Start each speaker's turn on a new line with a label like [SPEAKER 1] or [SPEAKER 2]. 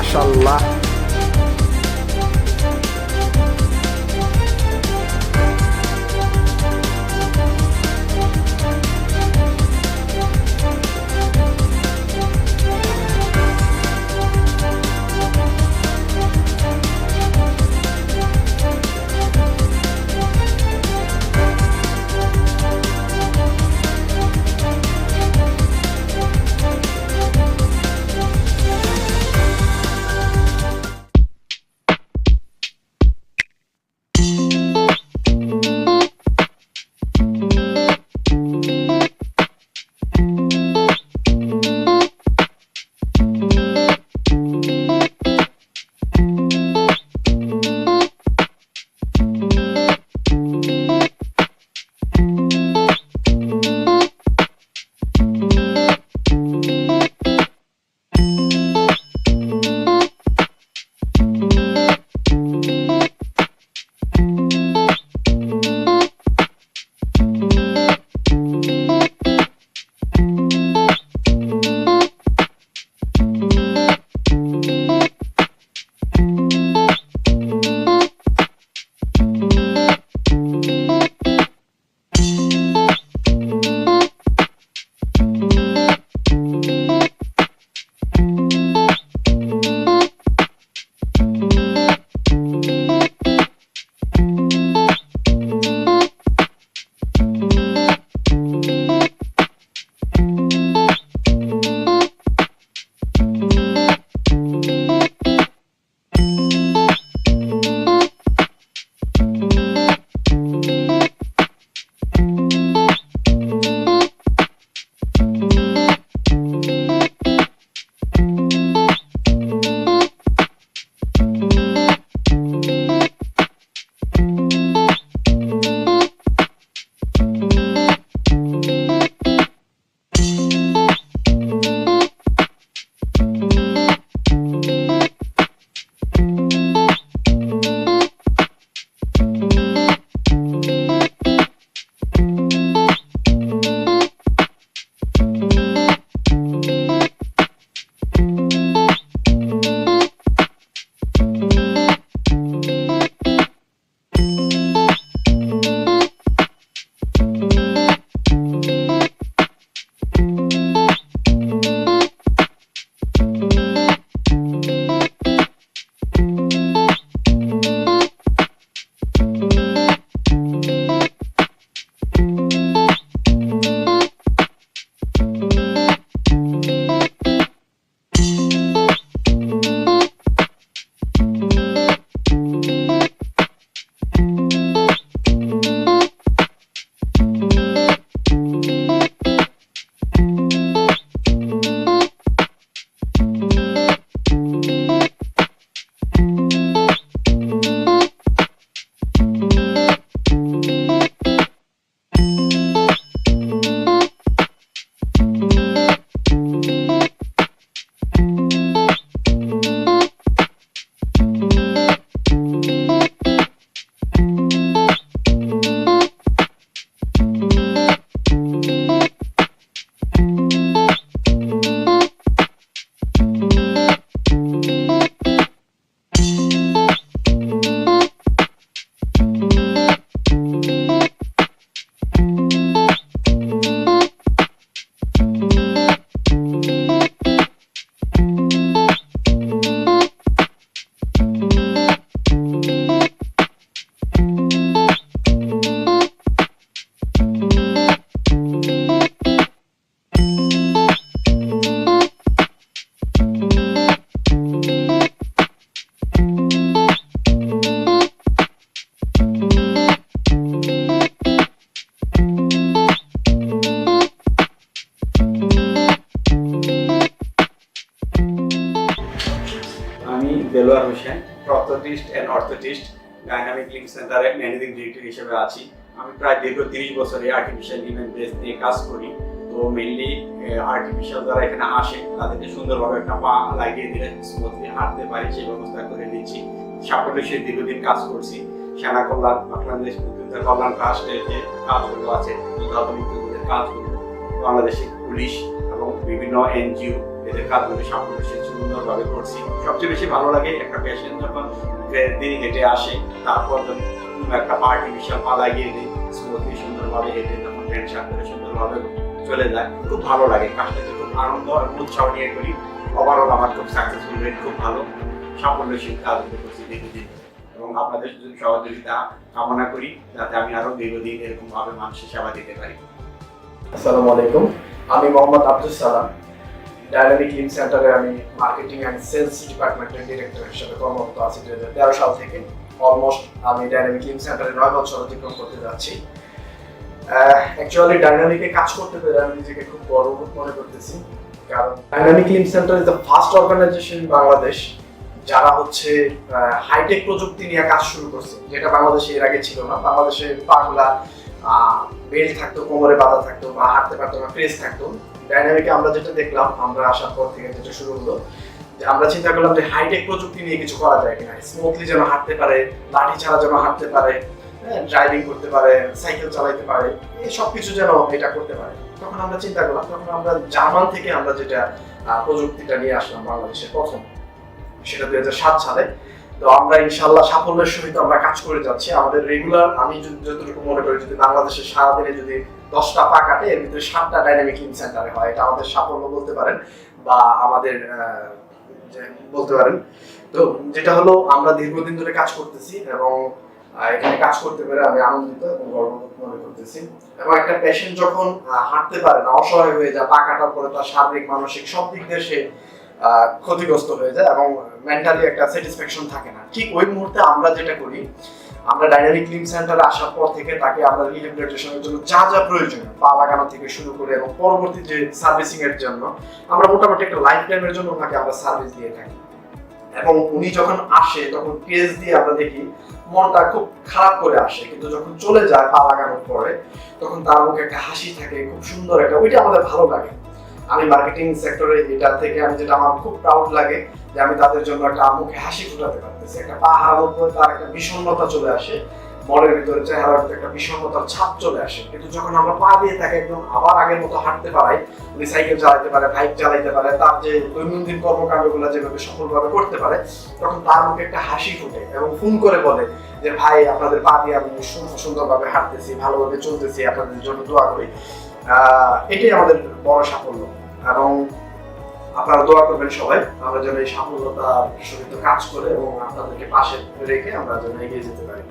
[SPEAKER 1] মাশাআল্লাহ।
[SPEAKER 2] Delwar Hossain, prosthetist and orthotist, dynamic link সেন্টারে managing director হিসেবে আছি। আমি প্রায় দীর্ঘ 30 বছরে আর্টিফিশিয়াল হিউম্যান ব্রেস্ট নিয়ে কাজ করি। তো মেইনলি আর্টিফিশিয়াল যারা এখানে আসে তাদেরকে সুন্দরভাবে একটা পা লাগিয়ে দিলে স্মুথলি হাঁটতে পারি সেই ব্যবস্থা করে দিচ্ছি। সাফল্যের সে দীর্ঘদিন কাজ করছি। সেনা কল্যাণ, বাংলাদেশ মুক্তিযোদ্ধা কল্যাণ ট্রাস্টের যে কাজগুলো আছে, মুক্তিযোদ্ধাদের কাজগুলো, বাংলাদেশের পুলিশ এবং বিভিন্ন এনজিও, এদের কাজগুলো সাফল্য সুন্দরভাবে করছি। সবচেয়ে বেশি ভালো লাগে একটা পেশেন্ট যখন দিন হেঁটে আসে, তারপর একটা আর্টিফিশিয়াল পা লাগিয়ে দিই, স্মুথলি সুন্দরভাবে হেঁটে যখন প্যান্ট শার্ট করে সুন্দরভাবে চলে যায়, খুব ভালো লাগে। কাজটাকে খুব আনন্দ আর উৎসাহ নিয়ে করি। ওভারঅল আমার খুব সাকসেসফুল রেট খুব ভালো, সাফল্যশীল কাজগুলো করছি দীর্ঘদিন, এবং আপনাদের যদি সহযোগিতা কামনা করি যাতে আমি আরো দীর্ঘদিন এরকম ভাবে মানুষের সেবা দিতে পারি।
[SPEAKER 1] আসসালামু আলাইকুম, আমি মোহাম্মদ আব্দুল সালাম। ডাইনামিক লিঙ্ক সেন্টারে আমি মার্কেটিং অ্যান্ড সেলস ডিপার্টমেন্টের ডিরেক্টর হিসেবে কর্মরত আছি 2013 সাল থেকে। অলমোস্ট আমি ডাইনামিক লিঙ্ক সেন্টারে 9 বছর অতিক্রম করতে যাচ্ছি। অ্যাকচুয়ালি ডাইনামিকে কাজ করতে পেরে আমি নিজেকে খুব গর্ব মনে করতেছি, কারণ dynamic link centre is the first organisation in Bangladesh যারা হচ্ছে হাইটেক প্রযুক্তি নিয়ে কাজ শুরু করছে, যেটা বাংলাদেশে এর আগে ছিল না। বাংলাদেশে পাগুলা বেল্ট থাকতো, কোমরে বাঁধা থাকতো বা হাঁটতে পারতো না, প্রেস থাকতো। ডাইনামিকে আমরা যেটা দেখলাম, আমরা আসার পর থেকে যেটা শুরু হলো, যে আমরা চিন্তা করলাম যে হাইটেক প্রযুক্তি নিয়ে কিছু করা যায় কিনা, স্মুথলি যেন হাঁটতে পারে, লাঠি ছাড়া যেন হাঁটতে পারে, ড্রাইভিং করতে পারে, সাইকেল চালাতে পারে, এই সব কিছু যেন এটা করতে পারে। তখন আমরা চিন্তা করলাম, তখন আমরা জার্মান থেকে আমরা যেটা প্রযুক্তিটা নিয়ে আসলাম বাংলাদেশে প্রথম, সেটা 2007 সালে। তো আমরা ইনশাল্লাহ সাফল্যের সহিত আমরা কাজ করে যাচ্ছি। আমাদের রেগুলার, আমি যতটুকু মনে করি, যদি বাংলাদেশে সারাদিনে যদি 10টা পা কাটে, এর ভিতরে 7টা ডাইনামিক লিঙ্ক সেন্টারে হয়। এটা আমাদের সাফল্য বলতে পারেন বা আমাদের বলতে পারেন। তো যেটা হলো, আমরা দীর্ঘদিন ধরে কাজ করতেছি এবং এখানে কাজ করতে পেরে আমি আনন্দিত এবং গর্ব মনে করতেছি। এবং একটা পেশেন্ট যখন হাঁটতে পারে না, অসহায় হয়ে যায়, পা কাটার পরে তার শারীরিক মানসিক সব দিক দিয়ে সে ক্ষতিগ্রস্ত হয়ে যায় এবং মেন্টালি একটা স্যাটিসফ্যাকশন থাকে না। ঠিক ওই মুহূর্তে আমরা যেটা করি, আমরা ডাইনামিক লিঙ্ক সেন্টারে আসার পর থেকে তাকে আমরা রিহ্যাবিলিটেশনের জন্য যা যা প্রয়োজন, পা লাগানো থেকে শুরু করে এবং পরবর্তী যে সার্ভিসিং এর জন্য আমরা মোটামুটি একটা লাইফ টাইমের জন্য ওনাকে আমরা সার্ভিস দিয়ে থাকি। এবং উনি যখন আসে তখন কেস দিয়ে আমরা দেখি মনটা খুব খারাপ করে আসে, কিন্তু যখন চলে যায় পা লাগানোর পরে, তখন তার মুখে একটা হাসি থাকে, খুব সুন্দর একটা, ওইটা আমাদের ভালো লাগে। আমি মার্কেটিং সেক্টরে এটা থেকে আমি যেটা আমার খুব প্রাউড লাগে, যে আমি তাদের জন্য একটা মুখে হাসি ফুটাতে পারতেছি। একটা পা হারানোর পরে তার একটা বিষণ্ণতা চলে আসে, মনের ভিতরে চেহারার একটা বিষণ্ণতার ছাপ চলে আসে, কিন্তু যখন আমরা পা দিয়ে তাকে একদম আবার আগের মতো হাঁটতে পারাই, উনি সাইকেল চালাতে পারে, বাইক চালাতে পারে, তার যে দৈনন্দিন কর্মকাণ্ডগুলো যেভাবে সফলভাবে করতে পারে, তখন তার মুখে একটা হাসি ফুটে এবং ফোন করে বলে যে ভাই, আপনাদের পা দিয়ে আমি সুন্দরভাবে হাঁটতেছি, ভালোভাবে চলতেছি, আপনাদের জন্য দোয়া করি। এটাই আমাদের বড় সাফল্য এবং আপনারা দোয়া করবেন সবাই, আমরা যেন এই সাফল্যতার সহিত কাজ করে এবং আপনাদেরকে পাশে রেখে আমরা যেন এগিয়ে যেতে পারি।